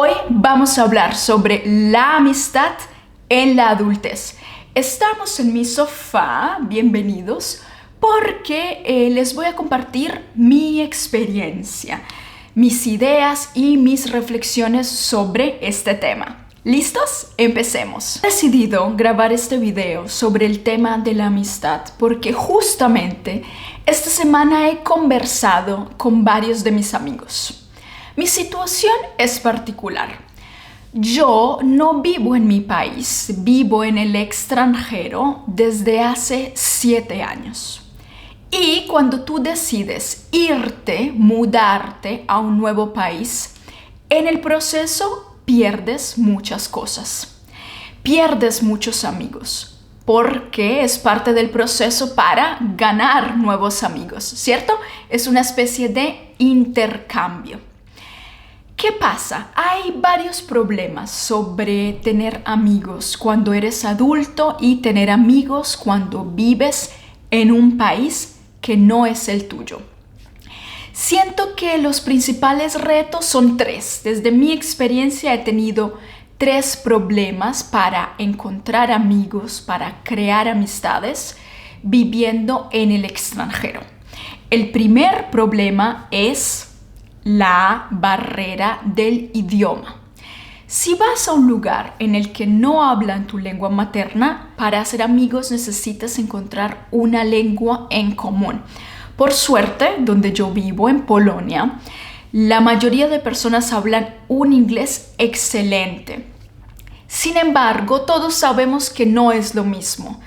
Hoy vamos a hablar sobre la amistad en la adultez. Estamos en mi sofá, bienvenidos, porque les voy a compartir mi experiencia, mis ideas y mis reflexiones sobre este tema. ¿Listos? Empecemos. He decidido grabar este video sobre el tema de la amistad porque justamente esta semana he conversado con varios de mis amigos. Mi situación es particular. Yo no vivo en mi país, vivo en el extranjero desde hace 7 años. Y cuando tú decides irte, mudarte a un nuevo país, en el proceso pierdes muchas cosas. Pierdes muchos amigos, porque es parte del proceso para ganar nuevos amigos, ¿cierto? Es una especie de intercambio. ¿Qué pasa? Hay varios problemas sobre tener amigos cuando eres adulto y tener amigos cuando vives en un país que no es el tuyo. Siento que los principales retos son 3. Desde mi experiencia he tenido 3 problemas para encontrar amigos, para crear amistades viviendo en el extranjero. El primer problema es la barrera del idioma. Si vas a un lugar en el que no hablan tu lengua materna, para hacer amigos necesitas encontrar una lengua en común. Por suerte, donde yo vivo, en Polonia, la mayoría de personas hablan un inglés excelente. Sin embargo, todos sabemos que no es lo mismo.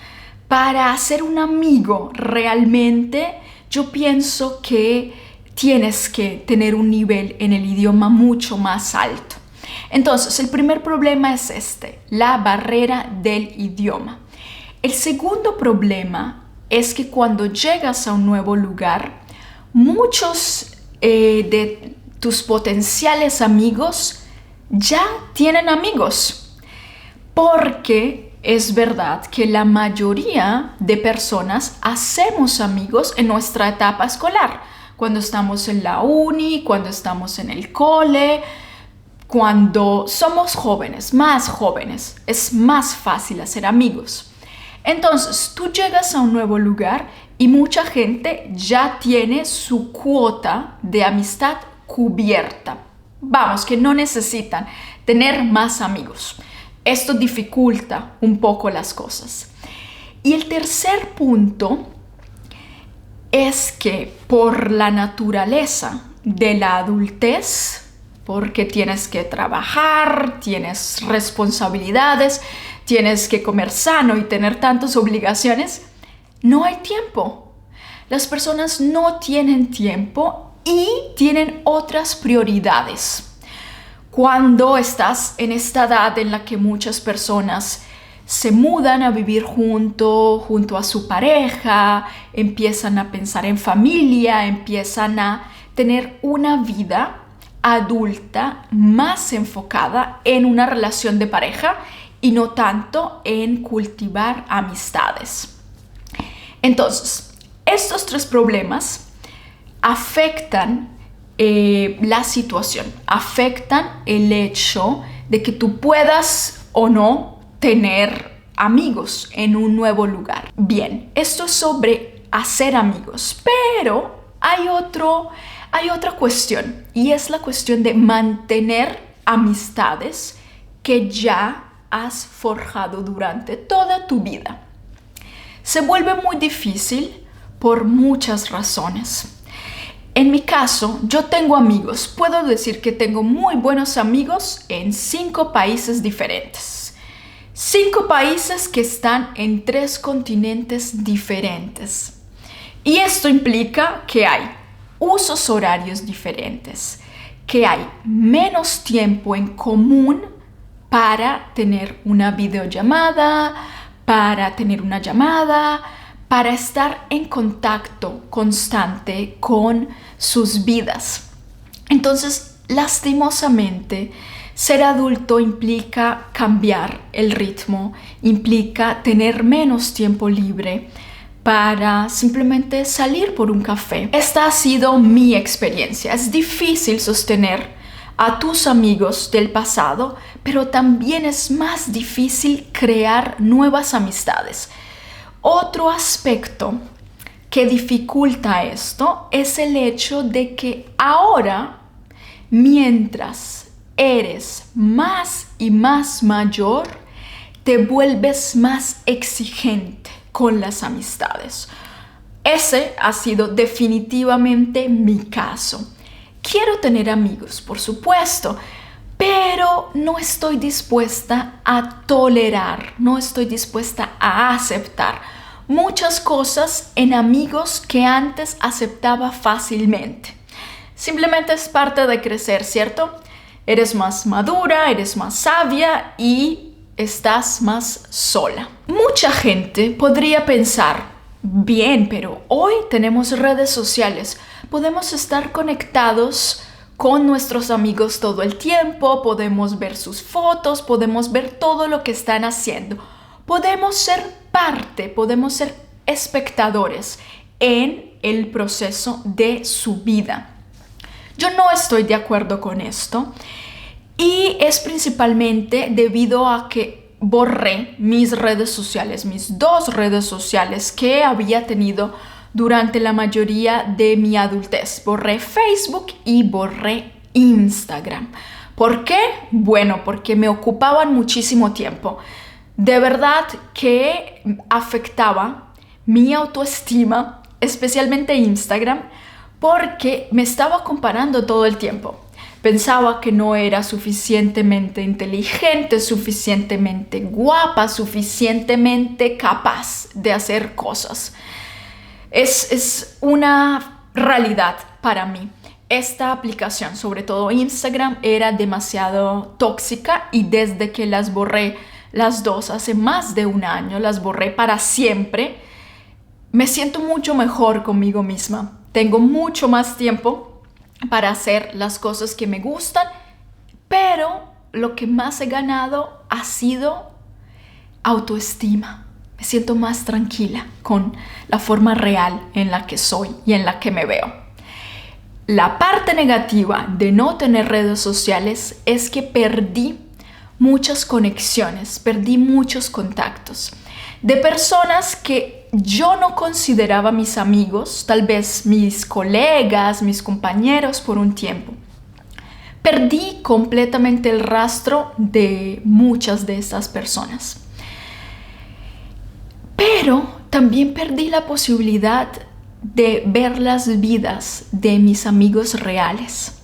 Para hacer un amigo realmente, yo pienso que tienes que tener un nivel en el idioma mucho más alto. Entonces, el primer problema es la barrera del idioma. El segundo problema es que cuando llegas a un nuevo lugar, muchos de tus potenciales amigos ya tienen amigos. Porque es verdad que la mayoría de personas hacemos amigos en nuestra etapa escolar. Cuando estamos en la uni, cuando estamos en el cole, cuando somos jóvenes, es más fácil hacer amigos. Entonces, tú llegas a un nuevo lugar y mucha gente ya tiene su cuota de amistad cubierta. Vamos, que no necesitan tener más amigos. Esto dificulta un poco las cosas. Y el tercer punto es que por la naturaleza de la adultez, porque tienes que trabajar, tienes responsabilidades, tienes que comer sano y tener tantas obligaciones, no hay tiempo. Las personas no tienen tiempo y tienen otras prioridades. Cuando estás en esta edad en la que muchas personas se mudan a vivir junto a su pareja, empiezan a pensar en familia, empiezan a tener una vida adulta más enfocada en una relación de pareja y no tanto en cultivar amistades. Entonces, estos 3 problemas afectan la situación, afectan el hecho de que tú puedas o no tener amigos en un nuevo lugar. Bien, esto es sobre hacer amigos, pero hay otra cuestión y es la cuestión de mantener amistades que ya has forjado durante toda tu vida. Se vuelve muy difícil por muchas razones. En mi caso, yo tengo amigos. Puedo decir que tengo muy buenos amigos en 5 países diferentes. 5 países que están en 3 continentes diferentes. Y esto implica que hay usos horarios diferentes, que hay menos tiempo en común para tener una videollamada, para tener una llamada, para estar en contacto constante con sus vidas. Entonces, lastimosamente, ser adulto implica cambiar el ritmo, implica tener menos tiempo libre para simplemente salir por un café. Esta ha sido mi experiencia. Es difícil sostener a tus amigos del pasado, pero también es más difícil crear nuevas amistades. Otro aspecto que dificulta esto es el hecho de que ahora, mientras eres más y más mayor, te vuelves más exigente con las amistades. Ese ha sido definitivamente mi caso. Quiero tener amigos, por supuesto, pero no estoy dispuesta a tolerar, no estoy dispuesta a aceptar muchas cosas en amigos que antes aceptaba fácilmente. Simplemente es parte de crecer, ¿cierto? Eres más madura, eres más sabia y estás más sola. Mucha gente podría pensar, bien, pero hoy tenemos redes sociales. Podemos estar conectados con nuestros amigos todo el tiempo, podemos ver sus fotos, podemos ver todo lo que están haciendo. Podemos ser parte, podemos ser espectadores en el proceso de su vida. Yo no estoy de acuerdo con esto y es principalmente debido a que borré mis redes sociales, mis 2 redes sociales que había tenido durante la mayoría de mi adultez. Borré Facebook y borré Instagram. ¿Por qué? Bueno, porque me ocupaban muchísimo tiempo. De verdad que afectaba mi autoestima, especialmente Instagram, porque me estaba comparando todo el tiempo. Pensaba que no era suficientemente inteligente, suficientemente guapa, suficientemente capaz de hacer cosas. Es una realidad para mí. Esta aplicación, sobre todo Instagram, era demasiado tóxica y desde que las borré las 2 hace más de 1 año, las borré para siempre, me siento mucho mejor conmigo misma. Tengo mucho más tiempo para hacer las cosas que me gustan, pero lo que más he ganado ha sido autoestima. Me siento más tranquila con la forma real en la que soy y en la que me veo. La parte negativa de no tener redes sociales es que perdí muchas conexiones, perdí muchos contactos de personas que yo no consideraba mis amigos, tal vez mis colegas, mis compañeros por un tiempo. Perdí completamente el rastro de muchas de estas personas. Pero también perdí la posibilidad de ver las vidas de mis amigos reales.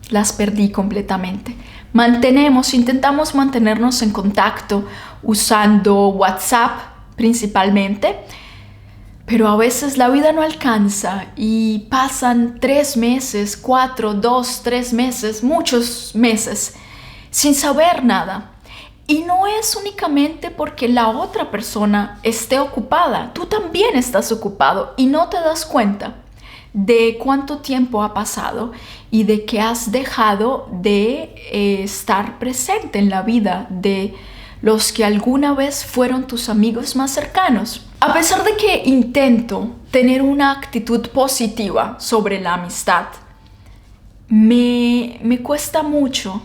Las perdí completamente. Intentamos mantenernos en contacto usando WhatsApp principalmente, pero a veces la vida no alcanza y pasan 3 meses, 4, 2, 3 meses, muchos meses sin saber nada. Y no es únicamente porque la otra persona esté ocupada, tú también estás ocupado y no te das cuenta de cuánto tiempo ha pasado y de que has dejado de estar presente en la vida de los que alguna vez fueron tus amigos más cercanos. A pesar de que intento tener una actitud positiva sobre la amistad, me cuesta mucho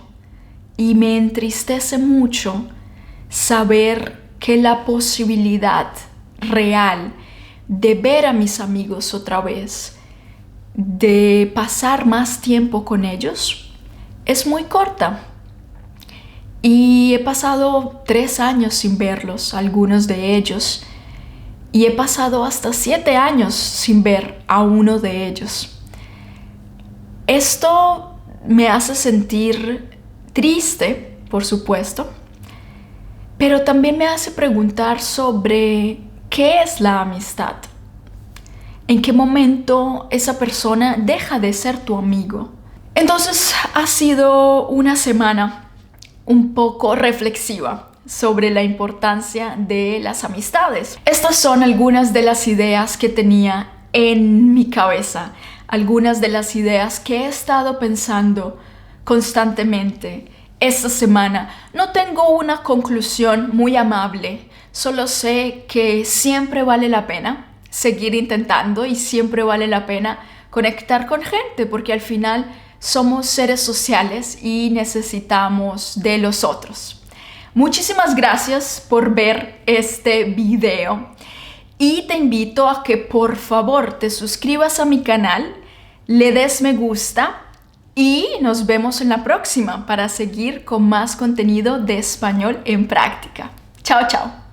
y me entristece mucho saber que la posibilidad real de ver a mis amigos otra vez, de pasar más tiempo con ellos, es muy corta. Y he pasado 3 años sin verlos, algunos de ellos, y he pasado hasta 7 años sin ver a uno de ellos. Esto me hace sentir triste, por supuesto, pero también me hace preguntar sobre qué es la amistad. ¿En qué momento esa persona deja de ser tu amigo? Entonces ha sido una semana un poco reflexiva sobre la importancia de las amistades. Estas son algunas de las ideas que tenía en mi cabeza, algunas de las ideas que he estado pensando constantemente esta semana. No tengo una conclusión muy amable, solo sé que siempre vale la pena seguir intentando y siempre vale la pena conectar con gente, porque al final somos seres sociales y necesitamos de los otros. Muchísimas gracias por ver este video y te invito a que por favor te suscribas a mi canal, le des me gusta y nos vemos en la próxima para seguir con más contenido de español en práctica. Chao, chao.